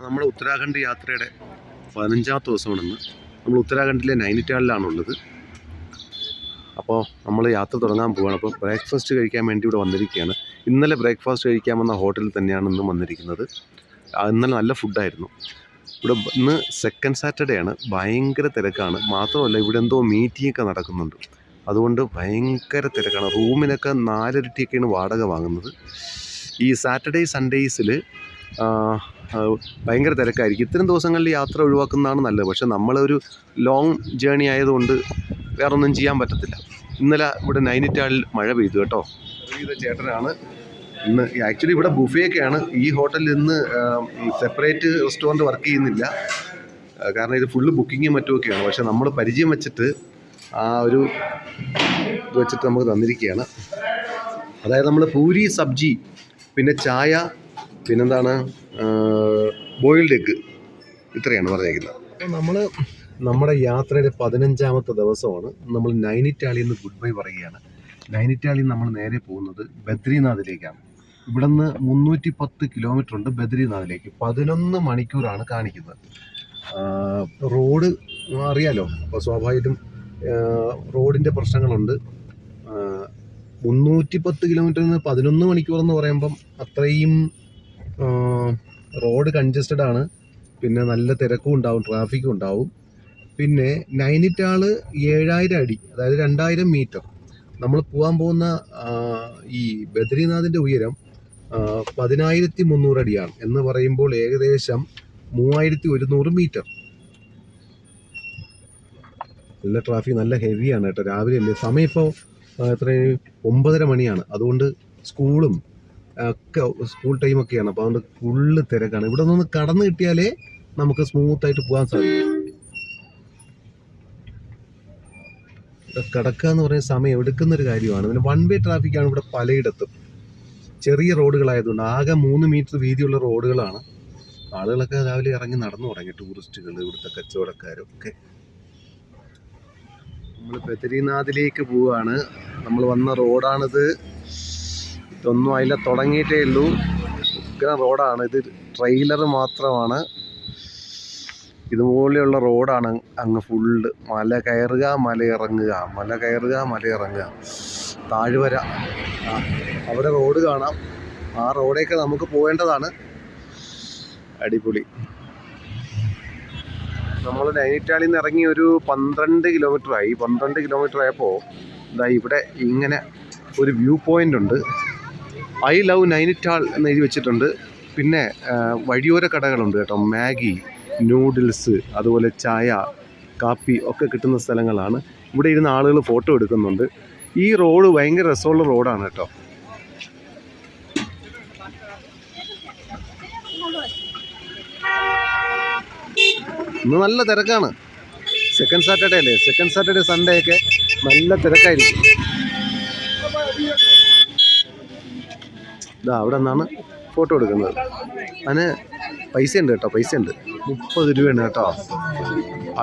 നമ്മുടെ ഉത്തരാഖണ്ഡ് യാത്രയുടെ 15ാമത്തെ ദിവസമാണെന്ന്. നമ്മൾ ഉത്തരാഖണ്ഡിലെ നൈനിറ്റാളിലാണുള്ളത്. അപ്പോൾ നമ്മൾ യാത്ര തുടങ്ങാൻ പോവുകയാണ്. അപ്പോൾ ബ്രേക്ക്ഫാസ്റ്റ് കഴിക്കാൻ വേണ്ടി ഇവിടെ വന്നിരിക്കുകയാണ്. ഇന്നലെ ബ്രേക്ക്ഫാസ്റ്റ് കഴിക്കാൻ വന്ന ഹോട്ടലിൽ തന്നെയാണ് ഇന്നും വന്നിരിക്കുന്നത്. ഇന്നലെ നല്ല ഫുഡായിരുന്നു. ഇവിടെ ഇന്ന് സെക്കൻഡ് സാറ്റർഡേ ആണ്. ഭയങ്കര തിരക്കാണ്. മാത്രമല്ല ഇവിടെ എന്തോ മീറ്റിംഗ് ഒക്കെ നടക്കുന്നുണ്ട്. അതുകൊണ്ട് ഭയങ്കര തിരക്കാണ്. റൂമിനൊക്കെ 4 ഇരട്ടിയൊക്കെയാണ് വാടക വാങ്ങുന്നത്. ഈ സാറ്റർഡേ സൺഡേയ്സിൽ ഭയങ്കര തിരക്കായിരിക്കും. ഇത്തരം ദിവസങ്ങളിൽ യാത്ര ഒഴിവാക്കുന്നതാണ് നല്ലത്. പക്ഷേ നമ്മളൊരു ലോങ് ജേണി ആയതുകൊണ്ട് വേറെ ഒന്നും ചെയ്യാൻ പറ്റത്തില്ല. ഇന്നലെ ഇവിടെ നൈനിറ്റാളിൽ മഴ പെയ്തു കേട്ടോ. ചേട്ടനാണ് ഇന്ന്. ആക്ച്വലി ഇവിടെ ബുഫേയൊക്കെയാണ്. ഈ ഹോട്ടലിൽ ഇന്ന് സെപ്പറേറ്റ് റെസ്റ്റോറൻറ്റ് വർക്ക് ചെയ്യുന്നില്ല. കാരണം ഇത് ഫുള്ള് ബുക്കിങ്ങും മറ്റുമൊക്കെയാണ്. പക്ഷേ നമ്മൾ പരിചയം വെച്ചിട്ട് ആ ഒരു ഇത് വെച്ചിട്ട് നമുക്ക് തന്നിരിക്കുകയാണ്. അതായത് നമ്മൾ പൂരി സബ്ജി, പിന്നെ ചായ, പിന്നെന്താണ് ബോയിൽഡ് എഗ്ഗ്, ഇത്രയാണ് പറഞ്ഞേക്കുന്നത്. അപ്പോൾ നമ്മൾ നമ്മുടെ യാത്രയുടെ 15ാമത്തെ ദിവസമാണ്. നമ്മൾ നൈനിറ്റാളിൽ നിന്ന് ഗുഡ് ബൈ പറയുകയാണ്. നൈനിറ്റാളിൽ നമ്മൾ നേരെ പോകുന്നത് ബദ്രിനാഥിലേക്കാണ്. ഇവിടെ നിന്ന് 310 കിലോമീറ്റർ ഉണ്ട് ബദ്രിനാഥിലേക്ക്. 11 മണിക്കൂറാണ് കാണിക്കുന്നത്. റോഡ് അറിയാലോ, അപ്പോൾ സ്വാഭാവികമായിട്ടും റോഡിൻ്റെ പ്രശ്നങ്ങളുണ്ട്. 310 കിലോമീറ്ററിൽ നിന്ന് 11 മണിക്കൂർ എന്ന് പറയുമ്പം അത്രയും റോഡ് കൺജസ്റ്റഡ് ആണ്. പിന്നെ നല്ല തിരക്കും ഉണ്ടാവും, ട്രാഫിക്കും ഉണ്ടാവും. പിന്നെ നൈനിറ്റാള് 7000 അടി, അതായത് 2000 മീറ്റർ. നമ്മൾ പോകാൻ പോകുന്ന ഈ ബദ്രിനാഥിൻ്റെ ഉയരം 10300 അടിയാണ്. എന്ന് പറയുമ്പോൾ ഏകദേശം 3100 മീറ്റർ. നല്ല ട്രാഫിക്, നല്ല ഹെവിയാണ് കേട്ടോ. രാവിലെ അല്ലേ, സമയം ഇപ്പോൾ എത്രയും 9:30 മണിയാണ്. അതുകൊണ്ട് സ്കൂളും ഒക്കെ സ്കൂൾ ടൈമൊക്കെയാണ്. അപ്പോൾ അതുകൊണ്ട് ഫുള്ള് തിരക്കാണ്. ഇവിടെ നിന്ന് കടന്നു കിട്ടിയാലേ നമുക്ക് സ്മൂത്തായിട്ട് പോകാൻ സാധിക്കും. കിടക്കുക എന്ന് പറയുന്ന സമയം എടുക്കുന്നൊരു കാര്യമാണ്. പിന്നെ 1 വേ ട്രാഫിക്കാണ് ഇവിടെ പലയിടത്തും. ചെറിയ റോഡുകളായതുകൊണ്ട് ആകെ 3 മീറ്റർ വീതിയുള്ള റോഡുകളാണ്. ആളുകളൊക്കെ രാവിലെ ഇറങ്ങി നടന്നു തുടങ്ങി, ടൂറിസ്റ്റുകൾ, ഇവിടുത്തെ കച്ചവടക്കാരും ഒക്കെ. നമ്മൾ ബദ്രിനാഥിലേക്ക് പോവുകയാണ്. നമ്മൾ വന്ന റോഡാണിത്. ഇതൊന്നും അതിലെ തുടങ്ങിയിട്ടേ ഉള്ളൂ. ഉഗ്ര റോഡാണ് ഇത്. ട്രെയിലർ മാത്രമാണ്. ഇതുപോലെയുള്ള റോഡാണ് അങ്ങ് ഫുള്ള്. മല കയറുക, മല ഇറങ്ങുക, മല കയറുക, മല ഇറങ്ങുക. താഴ്വര, അവിടെ റോഡ് കാണാം. ആ റോഡേക്ക് നമുക്ക് പോകേണ്ടതാണ്. അടിപൊളി. നമ്മൾ നൈനിറ്റാളിൽ നിന്ന് ഇറങ്ങി ഒരു 12 കിലോമീറ്റർ ആയി. 12 കിലോമീറ്റർ ആയപ്പോൾ ഇതാ ഇവിടെ ഇങ്ങനെ ഒരു വ്യൂ പോയിൻ്റ് ഉണ്ട്. ഐ ലവ് നൈനിറ്റാൾ എന്ന് എഴുതി വെച്ചിട്ടുണ്ട്. പിന്നെ വഴിയോര കടകളുണ്ട് കേട്ടോ. മാഗി, നൂഡിൽസ്, അതുപോലെ ചായ, കാപ്പി ഒക്കെ കിട്ടുന്ന സ്ഥലങ്ങളാണ്. ഇവിടെ ഇരുന്ന് ആളുകൾ ഫോട്ടോ എടുക്കുന്നുണ്ട്. ഈ റോഡ് ഭയങ്കര രസമുള്ള റോഡാണ് കേട്ടോ. ഇന്ന് നല്ല തിരക്കാണ്. സെക്കൻഡ് സാറ്റർഡേ അല്ലേ. സെക്കൻഡ് സാറ്റർഡേ സൺഡേ ഒക്കെ നല്ല തിരക്കായിരിക്കും. ഇതാ അവിടെ നിന്നാണ് ഫോട്ടോ എടുക്കുന്നത്. അതിന് പൈസ ഉണ്ട് കേട്ടോ, പൈസ ഉണ്ട്. 30 രൂപയാണ് കേട്ടോ.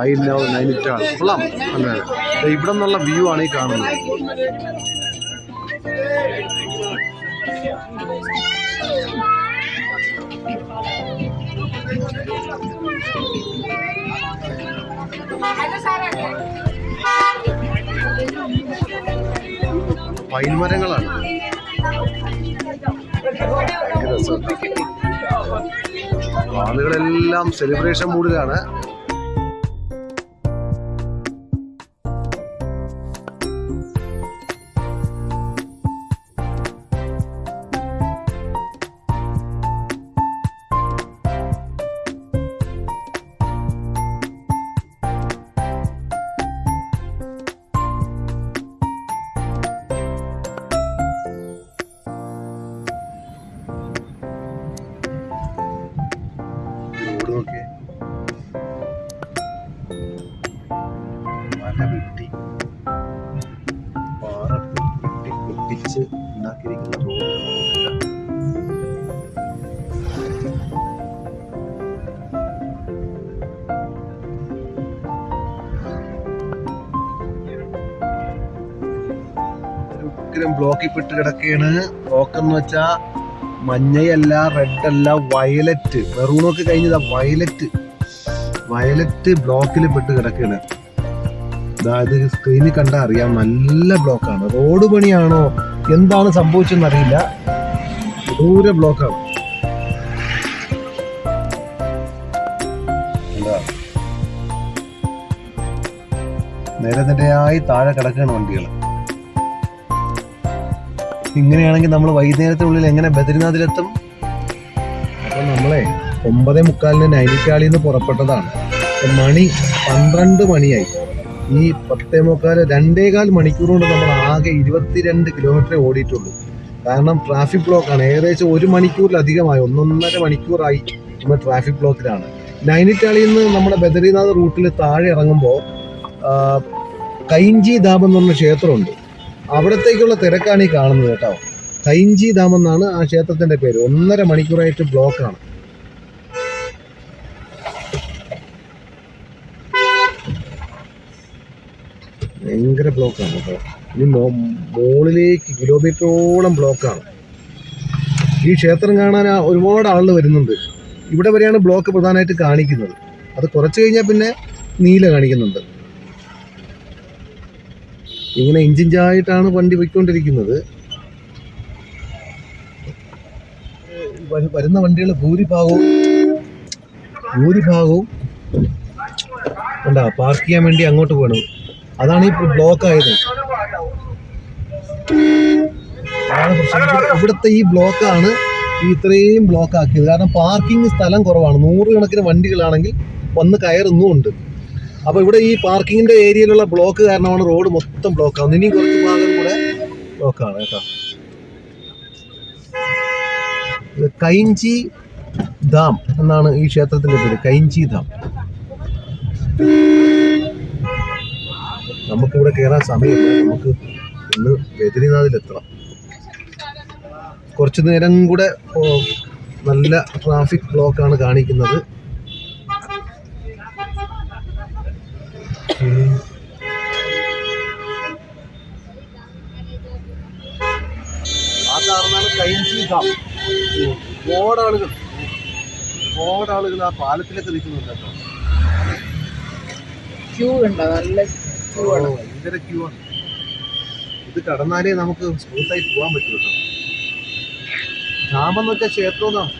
I love Nainital. കൊള്ളാം. അല്ലേ, ഇവിടെ നിന്നുള്ള വ്യൂ ആണ് ഈ കാണുന്നത്. പൈൻ മരങ്ങളാണ്. ആളുകളെല്ലാം സെലിബ്രേഷൻ മൂഡിലാണ്. മല വെട്ടി, പാറ വെട്ടി പൊട്ടിച്ച് ഉണ്ടാക്കിയിരിക്കുന്ന റോഡുകളൊന്നുമില്ല. ഉഗ്രം ബ്ലോക്കിൽ പെട്ട് കിടക്കുകയാണ്. ബ്ലോക്ക് എന്ന് വെച്ചാൽ മഞ്ഞയല്ല, റെഡ് അല്ല, വയലറ്റ്. മെറൂണൊക്കെ കഴിഞ്ഞതാ വയലറ്റ് ബ്ലോക്കിൽ പെട്ട് കിടക്കുകയാണ്. അതായത് സ്ക്രീനിൽ കണ്ടാൽ അറിയാം, നല്ല ബ്ലോക്കാണ്. റോഡ് പണിയാണോ എന്താണ് സംഭവിച്ചെന്ന് അറിയില്ല, ദൂരെ ബ്ലോക്കാണ്. നിരനിരയായി താഴെ കിടക്കുകയാണ് വണ്ടികൾ. ഇങ്ങനെയാണെങ്കിൽ നമ്മൾ വൈകുന്നേരത്തിനുള്ളിൽ എങ്ങനെ ബദ്രിനാഥിലെത്തും? അപ്പൊ നമ്മളെ 9:45 നൈനിറ്റാളിൽ നിന്ന് പുറപ്പെട്ടതാണ്. മണി 12 മണിയായി. ഈ 10:45 2.25 മണിക്കൂർ കൊണ്ട് നമ്മൾ ആകെ 22 കിലോമീറ്ററേ ഓടിയിട്ടുള്ളൂ. കാരണം ട്രാഫിക് ബ്ലോക്കാണ്. ഏകദേശം 1 മണിക്കൂറിലധികമായി, 1.5 മണിക്കൂറായി നമ്മൾ ട്രാഫിക് ബ്ലോക്കിലാണ്. നൈനിറ്റാളിൽ നിന്ന് നമ്മുടെ ബദ്രിനാഥ് റൂട്ടിൽ താഴെ ഇറങ്ങുമ്പോൾ കൈഞ്ചി ധാം എന്ന് പറഞ്ഞ ക്ഷേത്രമുണ്ട്. അവിടത്തേക്കുള്ള തിരക്കാണ് ഈ കാണുന്നത് കേട്ടോ. കൈഞ്ചി ധാം എന്നാണ് ആ ക്ഷേത്രത്തിന്റെ പേര്. 1.5 മണിക്കൂറായിട്ട് ബ്ലോക്കാണ്. ഭയങ്കര ബ്ലോക്കാണ് കേട്ടോ. ഇനി മുകളിലേക്ക് കിലോമീറ്ററോളം ബ്ലോക്കാണ്. ഈ ക്ഷേത്രം കാണാൻ ഒരുപാട് ആളുകൾ വരുന്നുണ്ട്. ഇവിടെ വരെയാണ് ബ്ലോക്ക് പ്രധാനമായിട്ട് കാണിക്കുന്നത്. അത് കുറച്ച് കഴിഞ്ഞാൽ പിന്നെ നീല കാണിക്കുന്നുണ്ട്. ഇങ്ങനെ ഇഞ്ചിഞ്ചായിട്ടാണ് വണ്ടി പോയിക്കൊണ്ടിരിക്കുന്നത്. വരുന്ന വണ്ടികൾ ഭൂരിഭാഗവും എന്താ പാർക്ക് ചെയ്യാൻ വേണ്ടി അങ്ങോട്ട് പോകണം. അതാണ് ഈ ബ്ലോക്ക് ആയത്. ഇവിടുത്തെ ഈ ബ്ലോക്കാണ് ഇത്രയും ബ്ലോക്ക് ആക്കിയത്. കാരണം പാർക്കിംഗ് സ്ഥലം കുറവാണ്. 100 കണക്കിന് വണ്ടികളാണെങ്കിൽ വന്ന് കയറുന്നുമുണ്ട്. അപ്പൊ ഇവിടെ ഈ പാർക്കിങ്ങിന്റെ ഏരിയയിലുള്ള ബ്ലോക്ക് കാരണമാണ് റോഡ് മൊത്തം ബ്ലോക്ക് ആവുന്നത്. ഇനിയും കുറച്ച് ഭാഗം കൂടെ ബ്ലോക്കാണ് കേട്ടോ. കൈഞ്ചി ധാം എന്നാണ് ഈ ക്ഷേത്രത്തിന്റെ പേര്, കൈഞ്ചി ധാം. നമുക്കിവിടെ കയറാൻ സമയമില്ല. നമുക്ക് ഇന്ന് ബദ്രിനാഥിലെത്തണം. കുറച്ചു നേരം കൂടെ നല്ല ട്രാഫിക് ബ്ലോക്കാണ് കാണിക്കുന്നത്. ആ കാണുന്നതാണ് കൈഞ്ചി ധാം. ഓടാളുകൾ ആ പാലത്തിലൊക്കെ നിൽക്കുന്നുണ്ട് കേട്ടോ. ക്യൂ ഉണ്ടോ? നല്ല ഭയങ്കര ക്യൂ ആണ്. ഇത് കടന്നാലേ നമുക്ക് സ്മൂത്തായി പോകാൻ പറ്റൂ കേട്ടോ. ധാമെന്ന് വെച്ചാൽ ക്ഷേത്രമെന്നാണ്.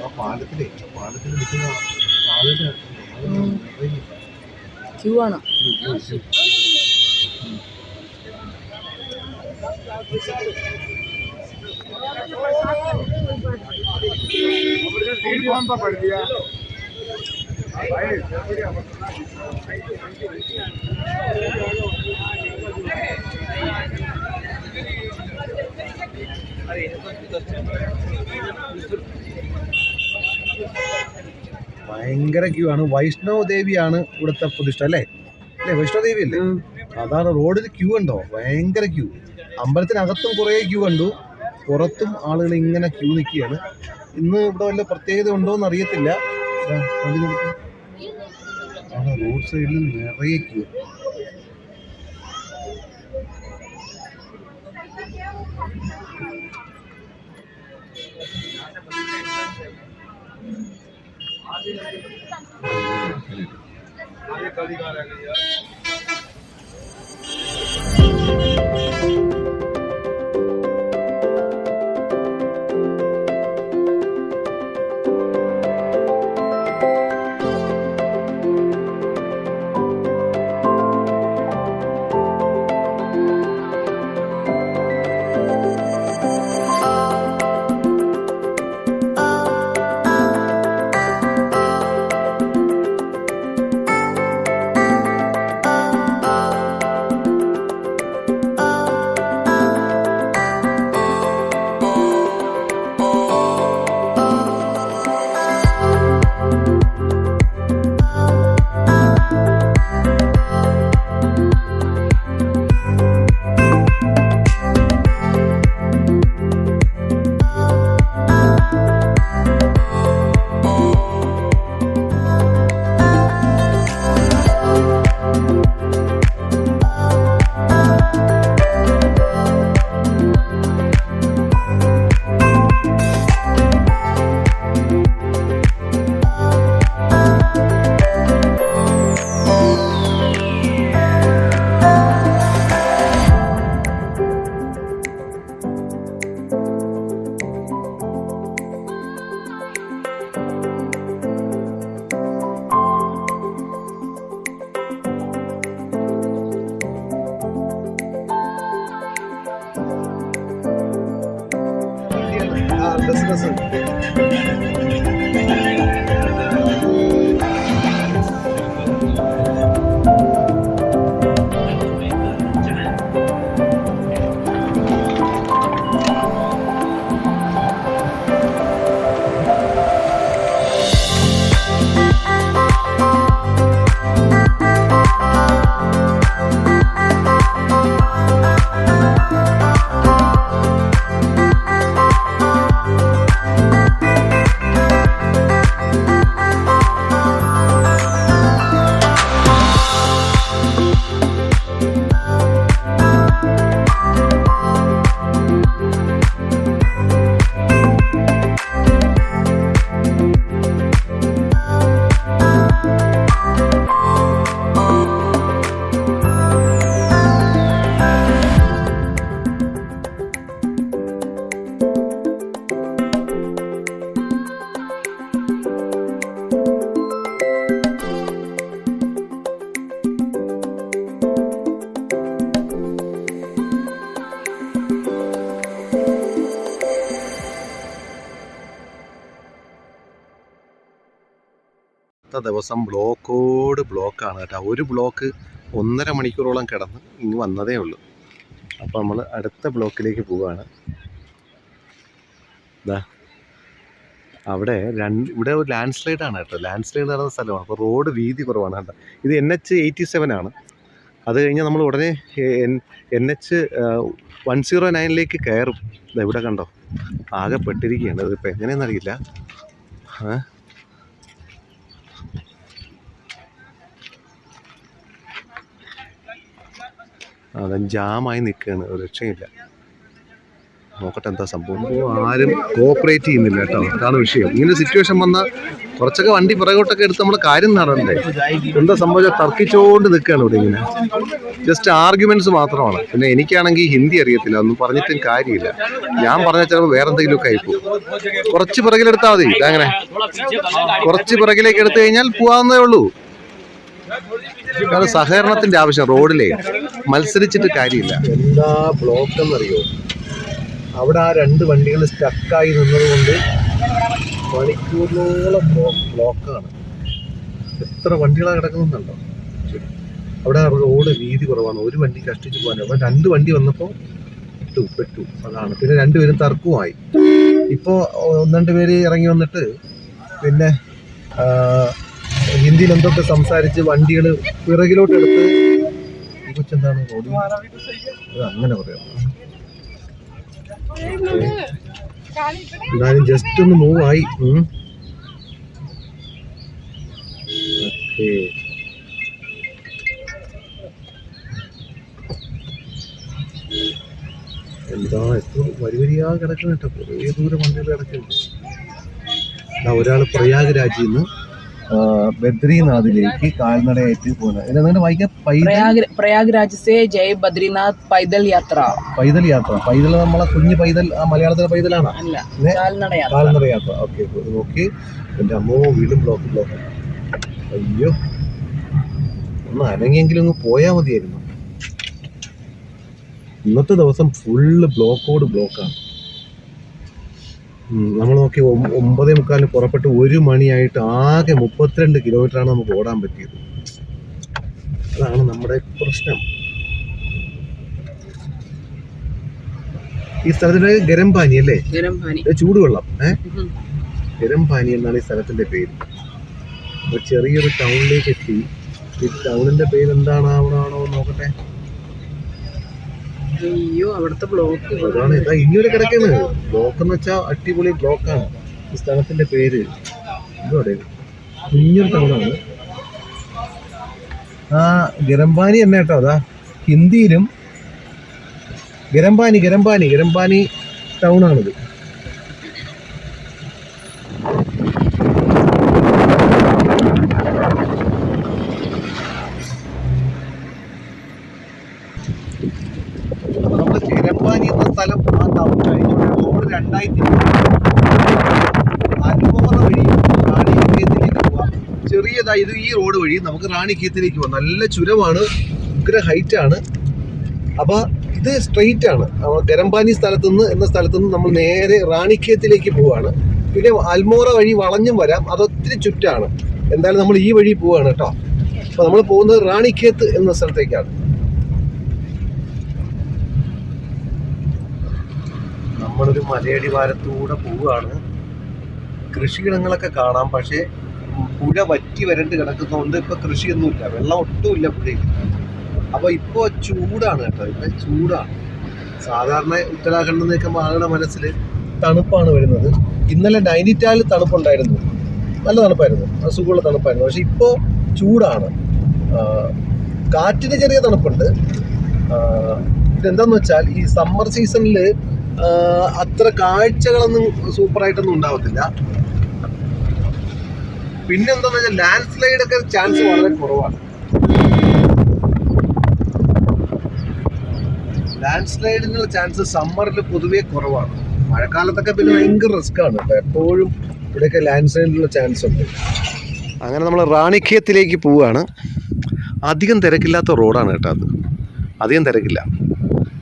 ആ പാലത്തിൽ നിൽക്കുന്ന ആളുടെ ക്യൂ ആണ്. ഭയങ്കര ക്യൂ ആണ്. വൈഷ്ണവ് ദേവിയാണ് ഇവിടുത്തെ പ്രതിഷ്ഠ അല്ലേ? വൈഷ്ണവ് ദേവി അല്ലേ? അതാണ്. റോഡിൽ ക്യൂ ഉണ്ടോ? ഭയങ്കര ക്യൂ. അമ്പലത്തിനകത്തും കുറേ ക്യൂ കണ്ടു, പുറത്തും ആളുകൾ ഇങ്ങനെ ക്യൂ നിൽക്കുകയാണ്. ഇന്ന് ഇവിടെ വല്ല പ്രത്യേകത ഉണ്ടോ എന്ന് അറിയത്തില്ല. റോഡ് സൈഡിൽ നിറയെ ക്യൂ. ബിസിനസ്. ദിവസം ബ്ലോക്കാണ് കേട്ടോ. ഒരു ബ്ലോക്ക് 1.5 മണിക്കൂറോളം കിടന്ന് ഇങ്ങ് വന്നതേ ഉള്ളൂ. അപ്പോൾ നമ്മൾ അടുത്ത ബ്ലോക്കിലേക്ക് പോവുകയാണ്. ഇതാ അവിടെ ഇവിടെ ഒരു ലാൻഡ് സ്ലൈഡാണ് കേട്ടോ. ലാൻഡ് സ്ലൈഡ് നടന്ന സ്ഥലമാണ്. അപ്പോൾ റോഡ് വീതി കുറവാണ് കേട്ടോ. ഇത് NH87 ആണ്. അത് കഴിഞ്ഞാൽ നമ്മൾ ഉടനെ NH 109 കയറും. ഇവിടെ കണ്ടോ, ആകെ പെട്ടിരിക്കുകയാണ്. ഇതിപ്പോൾ എങ്ങനെയെന്നറിയില്ല. അത് ജാമായി നിൽക്കുകയാണ്, ഒരു രക്ഷയില്ല. നോക്കട്ടെ എന്താ സംഭവം. ആരും കോപ്പറേറ്റ് ചെയ്യുന്നില്ല കേട്ടോ, അതാണ് വിഷയം. ഇങ്ങനെ സിറ്റുവേഷൻ വന്നാൽ കുറച്ചൊക്കെ വണ്ടി പിറകോട്ടൊക്കെ എടുത്ത് നമ്മൾ കാര്യം നടണ്ടേ. എന്താ സംഭവിച്ചാൽ തർക്കിച്ചുകൊണ്ട് നിൽക്കുകയാണ് ഇവിടെ. ഇങ്ങനെ ജസ്റ്റ് ആർഗ്യുമെന്റ്സ് മാത്രമാണ്. പിന്നെ എനിക്കാണെങ്കിൽ ഹിന്ദി അറിയത്തില്ല, ഒന്നും പറഞ്ഞിട്ടും കാര്യമില്ല. ഞാൻ പറഞ്ഞാൽ ചിലപ്പോൾ വേറെ എന്തെങ്കിലുമൊക്കെ ആയിപ്പോകും. കുറച്ച് പിറകിലെടുത്താൽ മതി. ഇതങ്ങനെ കുറച്ച് പിറകിലേക്ക് എടുത്തു കഴിഞ്ഞാൽ പോകാവുന്നതേ ഉള്ളൂ. കാരണം സഹകരണത്തിന്റെ ആവശ്യം. റോഡിലെ മത്സരിച്ചിട്ട് കാര്യമില്ല. എന്താ ബ്ലോക്ക് എന്നറിയോ? അവിടെ ആ 2 വണ്ടികൾ സ്റ്റക്കായി നിന്നതുകൊണ്ട് മണിക്കൂറിനോളം ബ്ലോക്കാണ്. എത്ര വണ്ടികളാണ് കിടക്കുന്നുണ്ടോ. അവിടെ റോഡ് വീതി കുറവാണ്. ഒരു വണ്ടി കഷ്ടിച്ച് പോകാൻ. അപ്പം 2 വണ്ടി വന്നപ്പോൾ പെട്ടു. അതാണ്. പിന്നെ 2 പേരും തർക്കവുമായി. ഇപ്പോൾ 1-2 പേര് ഇറങ്ങി വന്നിട്ട് പിന്നെ ഹിന്ദിയിൽ എന്തൊക്കെ സംസാരിച്ച് വണ്ടികൾ പിറകിലോട്ട് എടുത്ത് ഈ കൊച്ചെന്താണ് റോഡ് അങ്ങനെ പറയാം. എന്തായാലും ജസ്റ്റ് ഒന്ന് മൂവ് ആയി. ഓക്കേ, എന്താ എത്ര വരിവരിയാ കിടക്കുന്ന കേട്ടോ. കുറേ ദൂരം വണ്ടികൾ കിടക്കുന്നുണ്ട്. ഒരാൾ പ്രയാഗ്രാജിൽ നിന്ന് ബദ്രീനാഥിലേക്ക് കാൽനടയായിട്ട് പോകുന്നത്. എന്താണ് വായിക്കാം? പ്രയാഗ്രാജ് സേ ജയ് ബദ്രീനാഥ് പൈതൽ യാത്ര. പൈതൽ നമ്മളെ കുഞ്ഞു പൈതൽ, മലയാളത്തിലെ പൈതലാണ്. കാൽനടയാത്ര. ഓക്കെ, നോക്കി. എൻ്റെ അമ്മോ, വീണ്ടും ബ്ലോക്ക്. അയ്യോ, ഒന്ന് അനങ്ങിയെങ്കിലും ഒന്ന് പോയാൽ മതിയായിരുന്നു. ഇന്നത്തെ ദിവസം ഫുള്ള് ബ്ലോക്കാണ്. നമ്മൾ നോക്കി 9:45 പുറപ്പെട്ട് 1 മണിയായിട്ട് ആകെ 32 കിലോമീറ്ററാണ് നമുക്ക് ഓടാൻ പറ്റിയത്. അതാണ് നമ്മുടെ പ്രശ്നം. ഈ സ്ഥലത്തിന്റെ ഗരംപാനി അല്ലേ? ചൂടുവെള്ളം. ഗരംപാനി എന്നാണ് ഈ സ്ഥലത്തിന്റെ പേര്. ചെറിയൊരു ടൗണിലേക്ക് എത്തി. ഈ ടൗണിന്റെ പേര് എന്താണ് ആവണോ നോക്കട്ടെ. അയ്യോ, അവിടുത്തെ ബ്ലോക്ക് അതാണ്. ഇതാ ഇനിയൊരു കിടക്കാണ്. ബ്ലോക്ക് എന്ന് വെച്ചാൽ അടിപൊളി ബ്ലോക്കാണ്. ഈ സ്ഥലത്തിന്റെ പേര് എന്തോടെ, കുഞ്ഞൊരു ടൗണാണ്. ഗരംപാനി തന്നെ കേട്ടോ. അതാ ഹിന്ദിയിലും ഗരംപാനി ടൗണാണിത്. ഗരംപാനി എന്ന സ്ഥലം ആ ടൗൺ കഴിഞ്ഞുകൊണ്ട് റോഡ് 2 അനുഭവം വഴി റാണിഖേത്തിലേക്ക് പോവാം. ചെറിയതായി ഇത് ഈ റോഡ് വഴി നമുക്ക് റാണിഖേത്തിലേക്ക് പോവാം. നല്ല ചുരമാണ്, ഉഗ്ര ഹൈറ്റാണ്. അപ്പോൾ ഇത് സ്ട്രെയിറ്റ് ആണ്. ഗരംപാനി എന്ന സ്ഥലത്തുനിന്ന് നമ്മൾ നേരെ റാണിഖേത്തിലേക്ക് പോവാണ്. പിന്നെ അൽമോറ വഴി വളഞ്ഞും വരാം, അതൊത്തിരി ചുറ്റാണ്. എന്തായാലും നമ്മൾ ഈ വഴി പോവാണ് കേട്ടോ. അപ്പോൾ നമ്മൾ പോകുന്നത് റാണിഖേത്ത് എന്ന സ്ഥലത്തേക്കാണ്. നമ്മളൊരു മലയടിവാരത്തൂടെ പോവുകയാണ്. കൃഷിയിടങ്ങളൊക്കെ കാണാം, പക്ഷേ പുഴ വറ്റി വരണ്ട് കിടക്കുന്നതുകൊണ്ട് ഇപ്പോൾ കൃഷിയൊന്നുമില്ല, വെള്ളം ഒട്ടുമില്ല പുഴയിൽ. അപ്പോൾ ഇപ്പോൾ ചൂടാണ് കേട്ടോ, ഇപ്പം ചൂടാണ്. സാധാരണ ഉത്തരാഖണ്ഡിൽ നിന്നൊക്കെ ആളുടെ മനസ്സിൽ തണുപ്പാണ് വരുന്നത്. ഇന്നലെ നൈനിറ്റാളിൽ തണുപ്പുണ്ടായിരുന്നു, നല്ല തണുപ്പായിരുന്നു, സുഖമുള്ള തണുപ്പായിരുന്നു. പക്ഷെ ഇപ്പോൾ ചൂടാണ്. കാറ്റിന് ചെറിയ തണുപ്പുണ്ട്. ഇതെന്താന്ന് വെച്ചാൽ ഈ സമ്മർ സീസണിൽ അത്ര കാഴ്ചകളൊന്നും സൂപ്പറായിട്ടൊന്നും ഉണ്ടാവത്തില്ല. പിന്നെന്താന്ന് വെച്ചാൽ ലാൻഡ് സ്ലൈഡ് ഒക്കെ ചാൻസ് വളരെ കുറവാണ്. ലാൻഡ് സ്ലൈഡിനുള്ള ചാൻസ് സമ്മറിൽ പൊതുവേ കുറവാണ്. മഴക്കാലത്തൊക്കെ പിന്നെ ഭയങ്കര റിസ്ക് ആണ് കേട്ടോ. എപ്പോഴും ഇവിടെയൊക്കെ ലാൻഡ് സ്ലൈഡിനുള്ള ചാൻസ് ഉണ്ട്. അങ്ങനെ നമ്മൾ റാണിഖേത്തിലേക്ക് പോവുകയാണ്. അധികം തിരക്കില്ലാത്ത റോഡാണ് കേട്ടോ അത്, അധികം തിരക്കില്ല.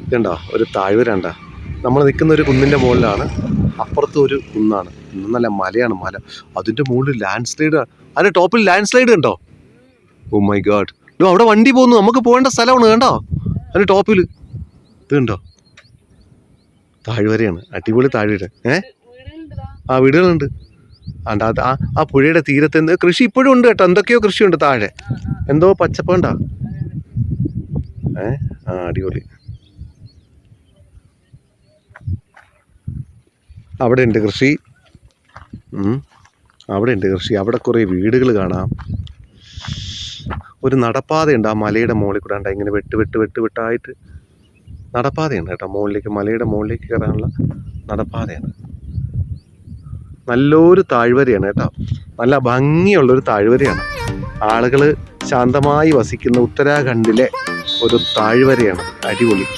ഇതുണ്ടോ ഒരു താഴ്വര ഉണ്ടോ? നമ്മൾ നിൽക്കുന്ന ഒരു കുന്നിൻ്റെ മുകളിലാണ്, അപ്പുറത്തും ഒരു കുന്നാണ്, നല്ല മലയാണ്. മല അതിൻ്റെ മുകളിൽ ലാൻഡ് സ്ലൈഡ്, അതിൻ്റെ ടോപ്പിൽ ലാൻഡ് സ്ലൈഡ് കണ്ടോ? ഓ മൈ ഗാഡ്, അവിടെ വണ്ടി പോകുന്നു, നമുക്ക് പോകേണ്ട സ്ഥലമാണ് കണ്ടോ? അതിൻ്റെ ടോപ്പിൽ ഇത് കണ്ടോ? താഴ്വരയാണ്, അടിപൊളി താഴ്വര. ആ വീടുകളുണ്ട്. അത് ആ പുഴയുടെ തീരത്ത് കൃഷി ഇപ്പോഴും ഉണ്ട് കേട്ടോ, എന്തൊക്കെയോ കൃഷിയുണ്ട് താഴെ, എന്തോ പച്ചപ്പുണ്ടോ? ആ അടിപൊളി. അവിടെ ഉണ്ട് കൃഷി, അവിടെ ഉണ്ട് കൃഷി. അവിടെ കുറേ വീടുകൾ കാണാം. ഒരു നടപ്പാതയുണ്ട് ആ മലയുടെ മുകളിൽ കൂടെ ഉണ്ട്, ഇങ്ങനെ വെട്ടായിട്ട് നടപ്പാതയുണ്ട് കേട്ടോ. മുകളിലേക്ക്, മലയുടെ മുകളിലേക്ക് കയറാനുള്ള നടപ്പാതയാണ്. നല്ലൊരു താഴ്വരയാണ് കേട്ടോ, നല്ല ഭംഗിയുള്ളൊരു താഴ്വരയാണ്. ആളുകൾ ശാന്തമായി വസിക്കുന്ന ഉത്തരാഖണ്ഡിലെ ഒരു താഴ്വരയാണ്. അടിപൊളി.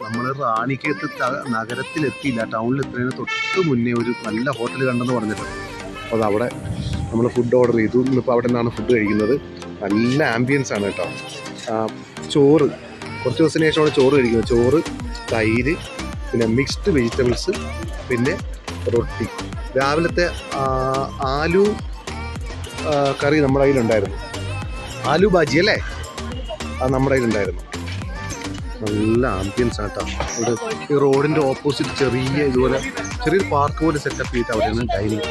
നമ്മൾ റാണിക്കത്ത് നഗരത്തിലെത്തിയില്ല, ടൗണിൽ എത്തുന്നതിന് തൊട്ട് മുന്നേ ഒരു നല്ല ഹോട്ടൽ കണ്ടെന്ന് പറഞ്ഞിട്ടുണ്ട്. അപ്പോൾ അത് അവിടെ നമ്മൾ ഫുഡ് ഓർഡർ ചെയ്തു. ഇന്നിപ്പോൾ അവിടെ നിന്നാണ് ഫുഡ് കഴിക്കുന്നത്. നല്ല ആംബിയൻസ് ആണ് കേട്ടോ. ചോറ് കുറച്ച് ദിവസത്തിന് ശേഷമാണ് ചോറ് കഴിക്കുന്നത്. ചോറ്, തൈര്, പിന്നെ മിക്സ്ഡ് വെജിറ്റബിൾസ്, പിന്നെ റൊട്ടി. രാവിലത്തെ ആലു കറി നമ്മുടെ കയ്യിലുണ്ടായിരുന്നു. ആലു ബാജി അല്ലേ, അത് നമ്മുടെ കയ്യിലുണ്ടായിരുന്നു. നല്ല ആംബിയൻസ് ആട്ടോ ഇവിടെ. ഈ റോഡിൻ്റെ ഓപ്പോസിറ്റ് ഇതുപോലെ ചെറിയൊരു പാർക്ക് പോലെ സെറ്റപ്പ് ചെയ്തിട്ട് അവിടെയാണ് ഡൈനിങ്.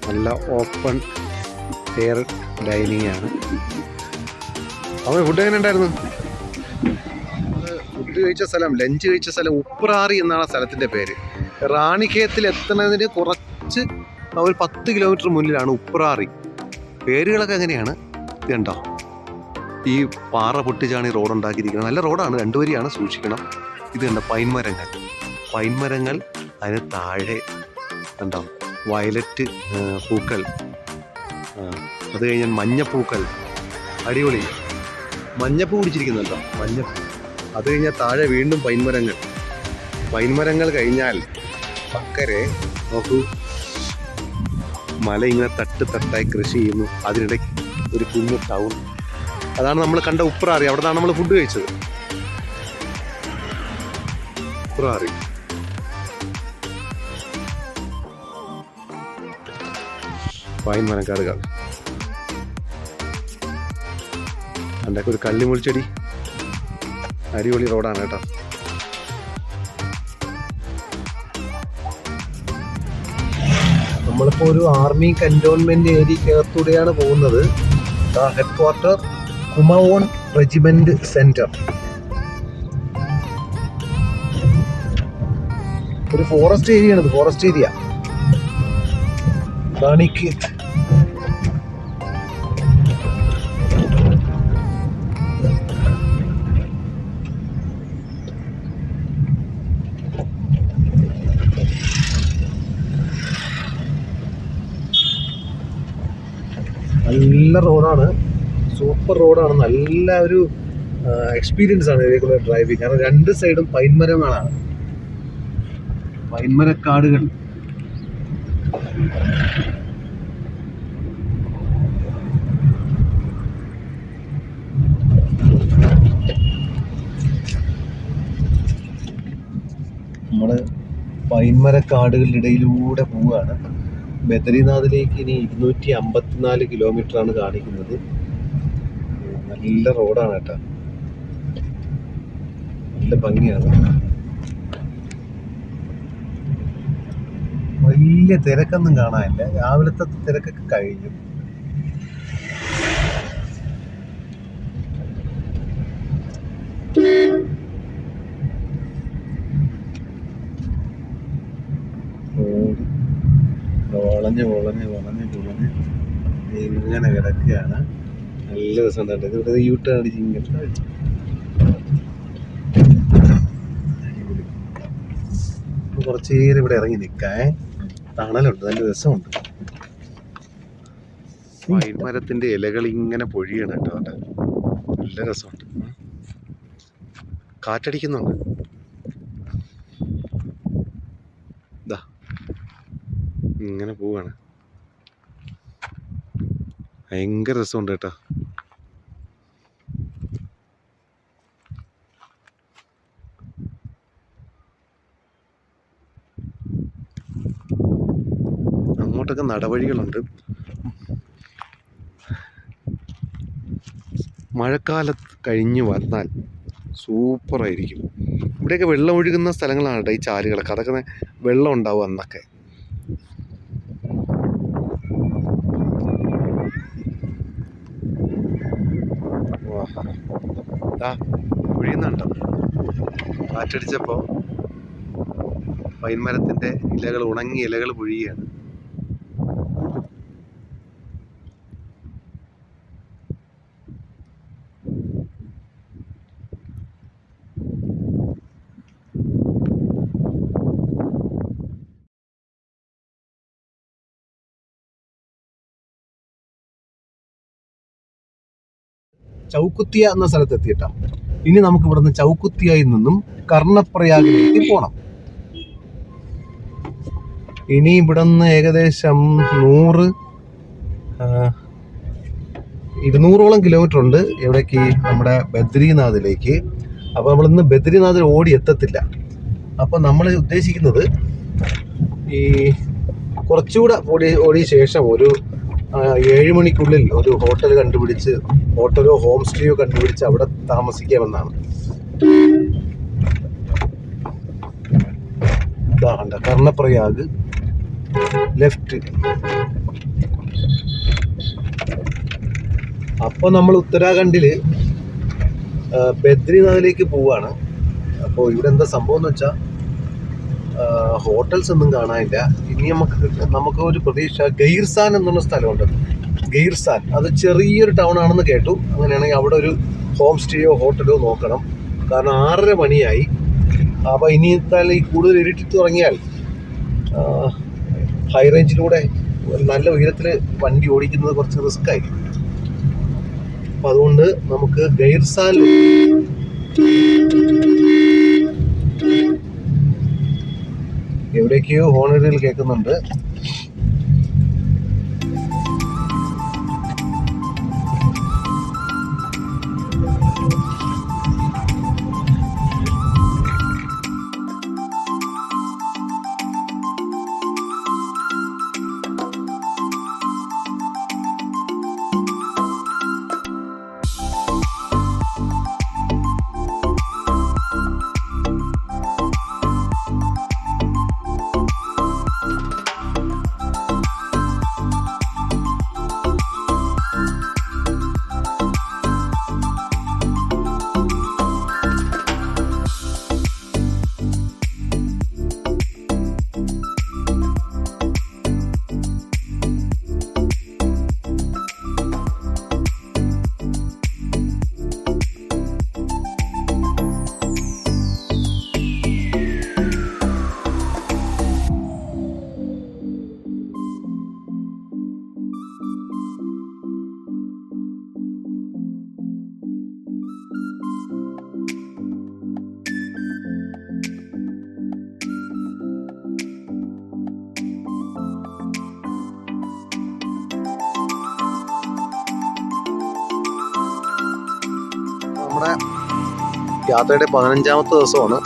നല്ല ഓപ്പൺ എയർ ഡൈനിങ് ആണ്. അവൻ ഫുഡ് എങ്ങനെ ഉണ്ടായിരുന്നു? ഫുഡ് കഴിച്ച സ്ഥലം, ലഞ്ച് കഴിച്ച സ്ഥലം ഉപ്രാറി എന്നാണ് ആ സ്ഥലത്തിൻ്റെ പേര്. റാണിഖേത്തിൽ എത്തുന്നതിന് കുറച്ച് ഒരു 10 കിലോമീറ്റർ മുന്നിലാണ് ഉപ്രാറി. പേരുകളൊക്കെ എങ്ങനെയാണ് ഇത് കണ്ടോ. ഈ പാറ പൊട്ടിച്ചാണ് ഈ റോഡ് ഉണ്ടാക്കിയിരിക്കുന്നത്. നല്ല റോഡാണ്, 2 വരിയാണ്, സൂക്ഷിക്കണം. ഇത് കണ്ടോ പൈൻമരങ്ങൾ, അതിന് താഴെ കണ്ടോ വയലറ്റ് പൂക്കൾ, അത് കഴിഞ്ഞാൽ മഞ്ഞപ്പൂക്കൾ, അടിപൊളി മഞ്ഞപ്പൂ പിടിച്ചിരിക്കുന്നുണ്ടോ, മഞ്ഞപ്പൂ. അത് കഴിഞ്ഞാൽ താഴെ വീണ്ടും പൈൻമരങ്ങൾ കഴിഞ്ഞാൽ അക്കരെ നോക്കൂ, മല ഇങ്ങനെ തട്ടായി കൃഷി ചെയ്യുന്നു. അതിനിടയ്ക്ക് ഒരു കുഞ്ഞു ടൗൺ. അതാണ് നമ്മൾ കണ്ട ഉപ്രാറി. അവിടെ നിന്നാണ് നമ്മൾ ഫുഡ് കഴിച്ചത്. ഉപ്രാറി പൈൻമരക്കാടുകൾ. അതിൻ്റെയൊക്കെ ഒരു കള്ളിമുൾച്ചെടി. അടിപൊളി റോഡാണ് കേട്ടോ. നമ്മളിപ്പോൾ ഒരു ആർമി കന്റോൺമെന്റ് ഏരിയക്കകത്തൂടെയാണ് പോകുന്നത്. Head quarter Kumaon regiment centre. ഒരു ഫോറസ്റ്റ് ഏരിയ ആണ്, ഫോറസ്റ്റ് ഏരിയ. റാണിഖേത്ത്. നല്ല റോഡാണ്, സൂപ്പർ റോഡാണ്. നല്ല ഒരു എക്സ്പീരിയൻസ് ആണ് ഇതിലേക്കുള്ള ഡ്രൈവിംഗ്. കാരണം 2 സൈഡും പൈൻമരങ്ങളാണ്, പൈൻമരക്കാടുകൾ. നമ്മള് പൈൻമരക്കാടുകളുടെ ഇടയിലൂടെ പോവുകയാണ്. ബദരിനാഥിലേക്ക് ഇനി 254 കിലോമീറ്റർ ആണ് കാണിക്കുന്നത്. നല്ല റോഡാണ് കേട്ടോ, നല്ല ഭംഗിയാണ്. വലിയ തിരക്കൊന്നും കാണാനില്ല, രാവിലത്തെ തിരക്കൊക്കെ കഴിഞ്ഞു. വളഞ്ഞ് ഇങ്ങനെ കിടക്കുകയാണ്. നല്ല രസമുണ്ട്. ഇവിടെ യൂട്ടേൺ അടിച്ച് ഇങ്ങനെ കുറച്ച് നേരം ഇവിടെ ഇറങ്ങി നിൽക്കാൻ തണലുണ്ട്, നല്ല രസമുണ്ട്. പൈൻമരത്തിന്റെ ഇലകൾ ഇങ്ങനെ പൊഴിയാണ് കേട്ടോ, നല്ല രസമുണ്ട്. കാറ്റടിക്കുന്നുണ്ട്. ഇതാ ഇങ്ങനെ പോവാണ്, ഭയങ്കര രസമുണ്ട് കേട്ടോ. അങ്ങോട്ടൊക്കെ നടവഴികളുണ്ട്. മഴക്കാലത്ത് കഴിഞ്ഞ് വന്നാൽ സൂപ്പറായിരിക്കും. ഇവിടെയൊക്കെ വെള്ളം ഒഴുകുന്ന സ്ഥലങ്ങളാണ് കേട്ടോ ഈ ചാലുകളൊക്കെ. അതൊക്കെ വെള്ളം ഉണ്ടാവും അന്നൊക്കെ. ഒഴിയുന്നുണ്ടോ കാറ്റടിച്ചപ്പോൾ പൈൻമരത്തിൻ്റെ ഇലകൾ, ഉണങ്ങിയ ഇലകൾ പൊഴിയുകയാണ്. ചൗക്കുത്തിയ എന്ന സ്ഥലത്തെത്തിയിട്ടാ. ഇനി നമുക്ക് ഇവിടുന്ന് ചൗക്കുത്തിയയിൽ നിന്നും കർണപ്രയാഗിലേക്ക് പോകണം. ഇനി ഇവിടെ നിന്ന് ഏകദേശം 200-ഓളം കിലോമീറ്റർ ഉണ്ട് എവിടേക്ക്, നമ്മുടെ ബദ്രീനാഥിലേക്ക്. അപ്പോൾ നമ്മളിന്ന് ബദ്രീനാഥിൽ ഓടി എത്തത്തില്ല. അപ്പോൾ നമ്മൾ ഉദ്ദേശിക്കുന്നത് ഈ കുറച്ചുകൂടെ ഓടിയ ശേഷം ഒരു 7 മണിക്കുള്ളിൽ ഒരു ഹോട്ടൽ കണ്ടുപിടിച്ച്, ഹോട്ടലോ ഹോം സ്റ്റേയോ കണ്ടുപിടിച്ച് അവിടെ താമസിക്കാമെന്നാണ്. ഇതാണ്ട കർണപ്രയാഗ് ലെഫ്റ്റ്. അപ്പോൾ നമ്മൾ ഉത്തരാഖണ്ഡില് ബദ്രീനാഥിലേക്ക് പോവാണ്. അപ്പോൾ ഇവിടെ എന്താ സംഭവം എന്ന് വെച്ചാൽ ഹോട്ടൽസ് ഒന്നും കാണാനില്ല. ഇനി നമുക്ക് ഒരു പ്രതീക്ഷ ഗൈർസാൻ എന്നുള്ള സ്ഥലമുണ്ട്. ഗൈർസാൻ അത് ചെറിയൊരു ടൗൺ ആണെന്ന് കേട്ടു. അങ്ങനെയാണെങ്കിൽ അവിടെ ഒരു ഹോം സ്റ്റേയോ ഹോട്ടലോ നോക്കണം. കാരണം 6:30 മണിയായി. അപ്പോൾ ഇനി എന്തായാലും ഈ കൂടുതൽ ഇരുട്ടി തുടങ്ങിയാൽ ഹൈ റേഞ്ചിലൂടെ നല്ല ഉയരത്തിൽ വണ്ടി ഓടിക്കുന്നത് കുറച്ച് റിസ്ക് ആയിരിക്കും. അപ്പം അതുകൊണ്ട് നമുക്ക് ഗൈർസാൻ എവിടേക്കോ ഹോണറുകൾ കേൾക്കുന്നുണ്ട്. നമ്മുടെ യാത്രയുടെ 15ാമത്തെ ദിവസമാണ്.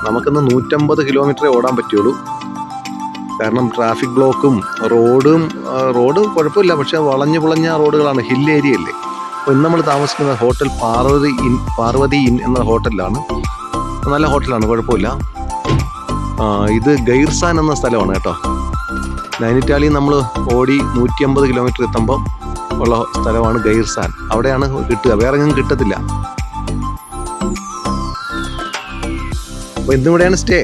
നമുക്കിന്ന് 150 കിലോമീറ്ററേ ഓടാൻ പറ്റുള്ളൂ. കാരണം ട്രാഫിക് ബ്ലോക്കും റോഡ് കുഴപ്പമില്ല, പക്ഷേ വളഞ്ഞു പുളഞ്ഞ റോഡുകളാണ്, ഹിൽ ഏരിയ അല്ലേ. അപ്പോൾ ഇന്ന് നമ്മൾ താമസിക്കുന്നത് ഹോട്ടൽ പാർവതി ഇൻ എന്ന ഹോട്ടലിലാണ്. നല്ല ഹോട്ടലാണ്, കുഴപ്പമില്ല. ഇത് ഗൈർസാൻ എന്ന സ്ഥലമാണ് കേട്ടോ. നൈനിറ്റാളിൽ നമ്മൾ ഓടി 150 കിലോമീറ്റർ എത്തുമ്പം ഉള്ള സ്ഥലമാണ് ഗൈർസാൻ. അവിടെയാണ് കിട്ടുക, വേറെ എങ്ങും കിട്ടത്തില്ല. അപ്പോൾ ഇന്നിവിടെയാണ് സ്റ്റേ.